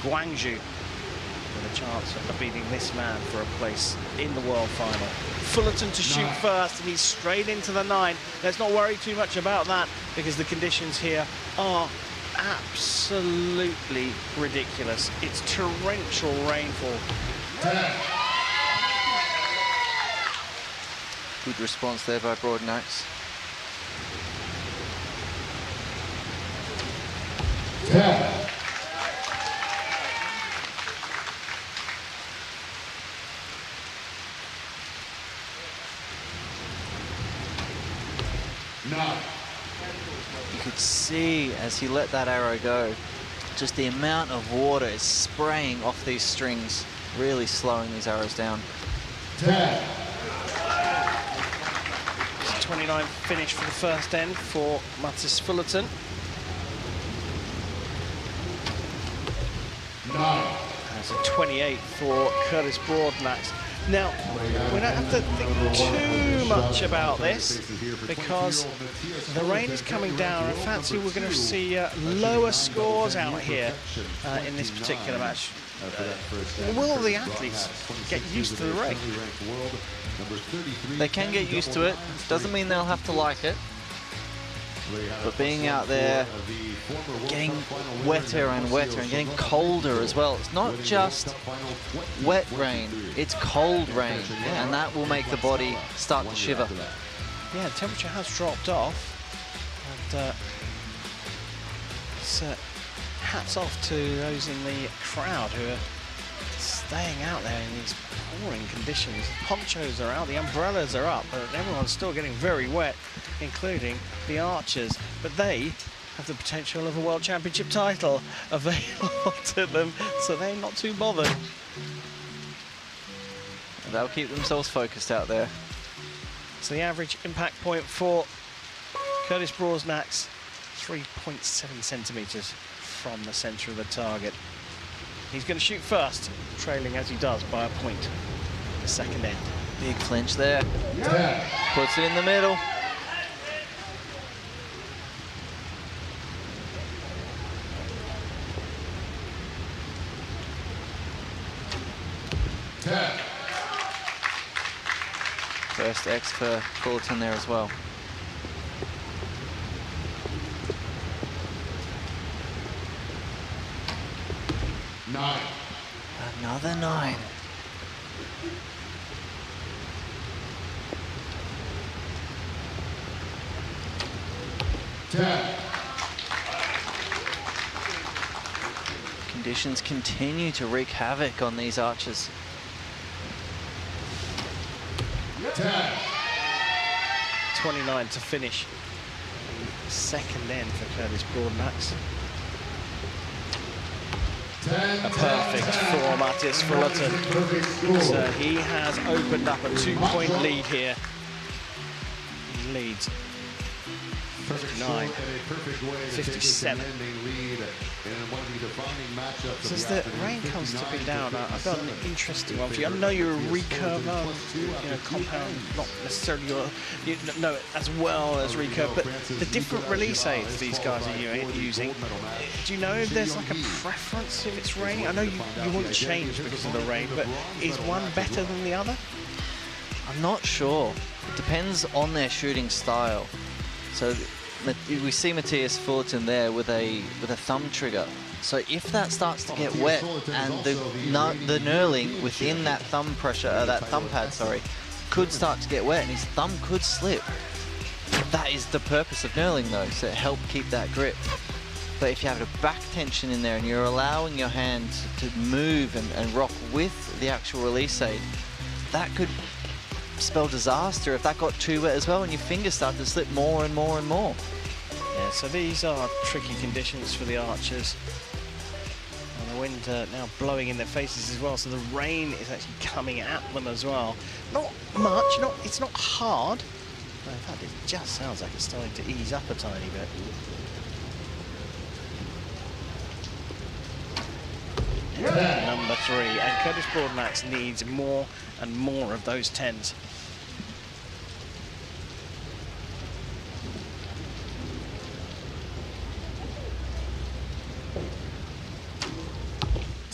Gwangju with a chance of beating this man for a place in the world final. Fullerton to shoot first, and he's straight into the 9. Let's not worry too much about that because the conditions here are absolutely ridiculous. It's torrential rainfall. Good response there by Broadnax. 10. You could see as he let that arrow go, just the amount of water is spraying off these strings, really slowing these arrows down. 10. 29 finish for the first end for Mathias Fullerton. 9. That's a 28 for Curtis Broadnax. Now, we don't have to think too much about this because the rain is coming down. I fancy we're going to see lower scores out here in this particular match. Will the athletes get used to the rain? They can get used to it. Doesn't mean they'll have to like it. But being out there, getting wetter and wetter and getting colder as well. It's not just wet rain, it's cold rain. And that will make the body start to shiver. Yeah, the temperature has dropped off. And hats off to those in the crowd who are staying out there in these pouring conditions. Ponchos are out, the umbrellas are up, but everyone's still getting very wet, including the archers. But they have the potential of a World Championship title available to them, so they're not too bothered. They'll keep themselves focused out there. So the average impact point for Curtis Broadnax, 3.7 centimetres from the centre of the target. He's going to shoot first, trailing as he does by a point. The second end. Big flinch there. Puts it in the middle. First X for Fulton there as well. Another 9. Conditions continue to wreak havoc on these archers. 29 to finish. Second end for Curtis Broadnax. A perfect for Mathias Fullerton. So he has opened up a 2-point lead here. He leads 59, 57. So as the rain comes tipping down, I've got an interesting one for you. I know you're a recurver, compound, not necessarily know as well as recurve, but the different release aids these guys are using. Do you know if there's like a preference if it's raining? I know you wouldn't change because of the rain, but is one better than the other? I'm not sure. It depends on their shooting style. So we see Mathias Fullerton there with a thumb trigger. So if that starts to get wet and the knurling within that thumb pad, could start to get wet and his thumb could slip. That is the purpose of knurling though, so it helps keep that grip. But if you have a back tension in there and you're allowing your hand to move and rock with the actual release aid, that could spell disaster if that got too wet as well and your fingers start to slip more and more and more. Yeah, so these are tricky conditions for the archers. And the wind now blowing in their faces as well, so the rain is actually coming at them as well. Not much, it's not hard. But in fact, it just sounds like it's starting to ease up a tiny bit. Number 3, and Curtis Broadnax needs more and more of those 10s.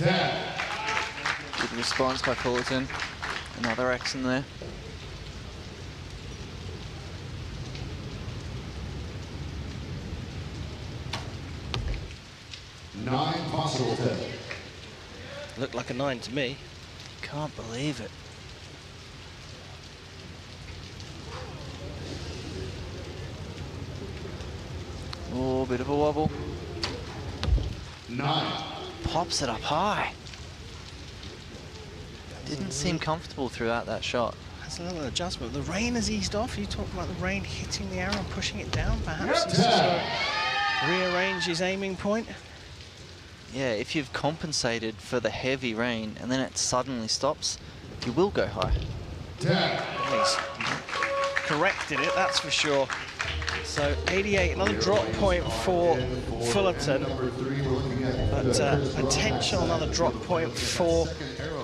10. Good response by Fulton. Another X in there. Nine possible 10. Looked like a 9 to me. Can't believe it. Oh, bit of a wobble. 9. Pops it up high. Didn't seem comfortable throughout that shot. That's a little adjustment. The rain has eased off. You talked about the rain hitting the arrow and pushing it down, perhaps. He's just sort of rearrange his aiming point. Yeah, if you've compensated for the heavy rain and then it suddenly stops, you will go high. 10. He's corrected it, that's for sure. So 88, another drop point for Fullerton, but potential another drop point for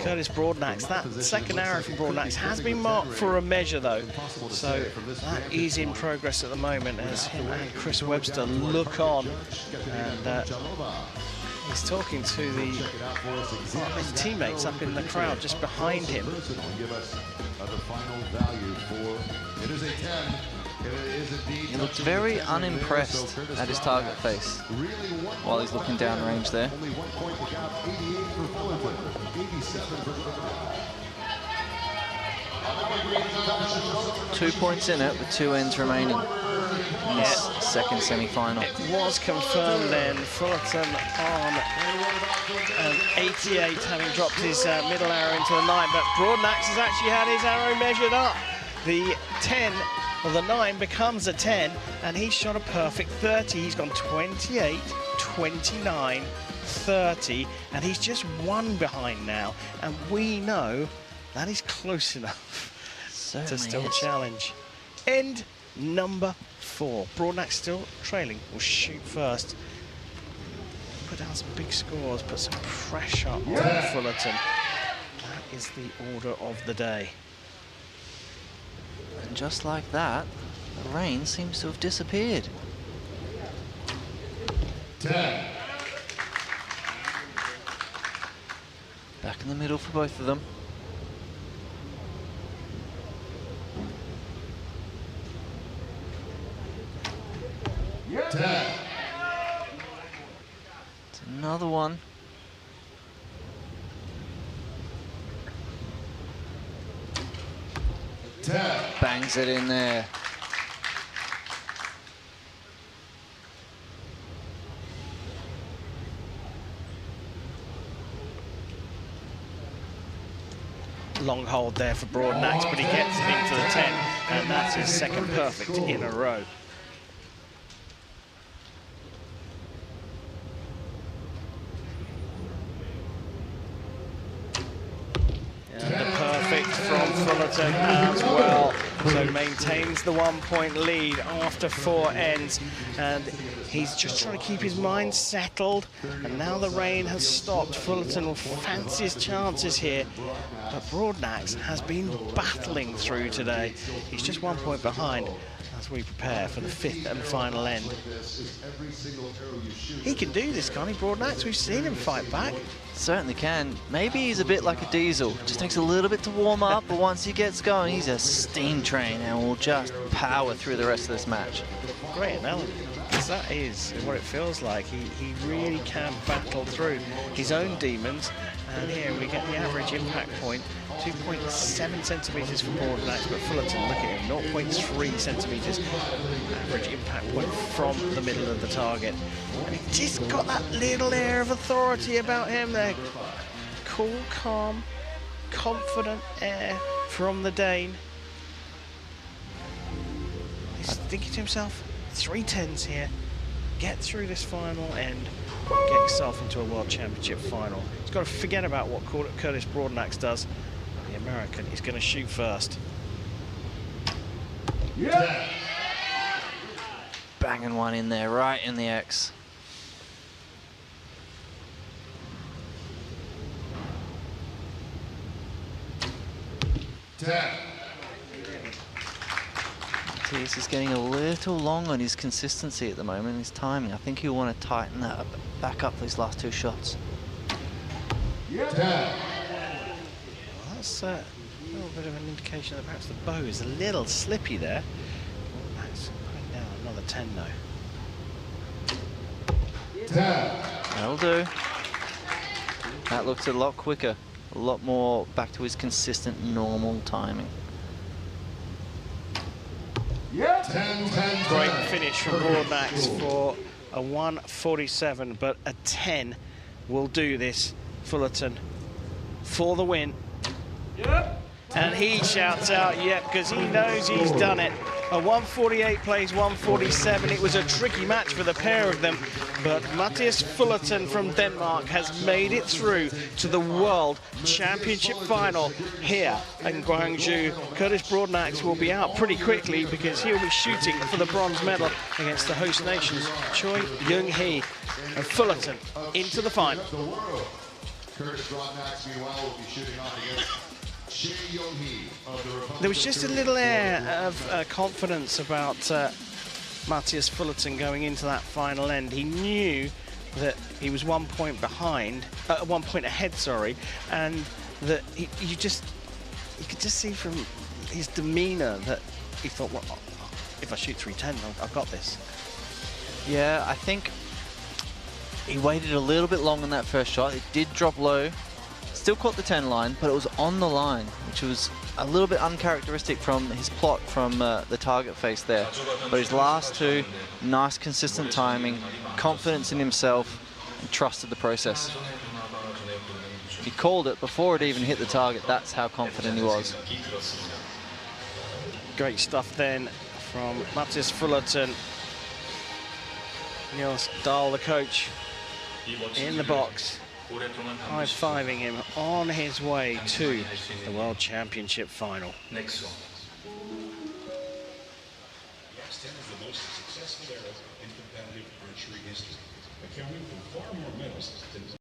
Curtis Broadnax. That second arrow for Broadnax has been marked for a measure though, so that is in progress at the moment as him and Chris Webster look on, and he's talking to his teammates up in the crowd just behind him. He looked very unimpressed at his target face while he's looking downrange there. 2 points in it with 2 ends remaining in this second semi-final. It was confirmed then, Fullerton on 88, having dropped his middle arrow into the 9, but Broadnax has actually had his arrow measured up. The 10, or the 9 becomes a 10, and he's shot a perfect 30. He's gone 28, 29, 30, and he's just 1 behind now, and we know that is close enough to still challenge. End number 4. Broadnax still trailing, will shoot first. Put down some big scores, put some pressure on Fullerton. That is the order of the day. And just like that, the rain seems to have disappeared. 10. Back in the middle for both of them. Yeah. 10. It's another one. Bangs it in there. Long hold there for Broadnax, but he gets it into the 10, and that's his second perfect in a row. From Fullerton as well, so maintains the 1-point lead after 4 ends, and he's just trying to keep his mind settled, and now the rain has stopped. Fullerton will fancy his chances here, but Broadnax has been battling through today. He's just 1 point behind as we prepare for the 5th and final end. He can do this, can't he, Broadnax? We've seen him fight back. Certainly can. Maybe he's a bit like a diesel. Just takes a little bit to warm up, but once he gets going, he's a steam train and will just power through the rest of this match. Great analogy, because that is what it feels like. He really can battle through his own demons, and here we get the average impact point, 2.7 centimetres for Broadnax, but Fullerton, look at him, 0.3 centimetres average impact point from the middle of the target. And he just got that little air of authority about him there. Cool, calm, confident air from the Dane. He's thinking to himself, 3 10s here, get through this final end, get yourself into a World Championship final. He's got to forget about what Curtis Broadnax does. The American is going to shoot first. Yeah. Banging one in there, right in the X. Mathias is getting a little long on his consistency at the moment, his timing. I think he'll want to tighten that back up these last 2 shots. 10. Well, that's a little bit of an indication that perhaps the bow is a little slippy there. That's putting down another 10 though. 10. That'll do. That looks a lot quicker, a lot more back to his consistent, normal timing. 10. Great finish from Broadnax for a 147, but a 10 will do this. Fullerton for the win. And he shouts out, yep, because he knows he's done it. A 148 plays 147. It was a tricky match for the pair of them, but Mathias Fullerton from Denmark has made it through to the World Championship final here in Gwangju. Curtis Broadnax will be out pretty quickly because he'll be shooting for the bronze medal against the host nations, Choi Young-hee. And Fullerton into the final. Curtis Broadnax, meanwhile, will be shooting off against There was just a little air of confidence about Mathias Fullerton going into that final end. He knew that he was 1 point behind, 1 point ahead, sorry, and that you could just see from his demeanour that he thought, well, if I shoot 310, I've got this. Yeah, I think he waited a little bit long on that first shot. It did drop low. Still caught the 10 line, but it was on the line, which was a little bit uncharacteristic from his plot from the target face there. But his last two, nice consistent timing, confidence in himself, and trusted the process. He called it before it even hit the target. That's how confident he was. Great stuff then from Mathias Fullerton. Niels Dahl, the coach, in the box, high-fiving him on his way to the World Championship final. Next one. Last 10 is the most successful era in competitive archery history, accounting for far more medals than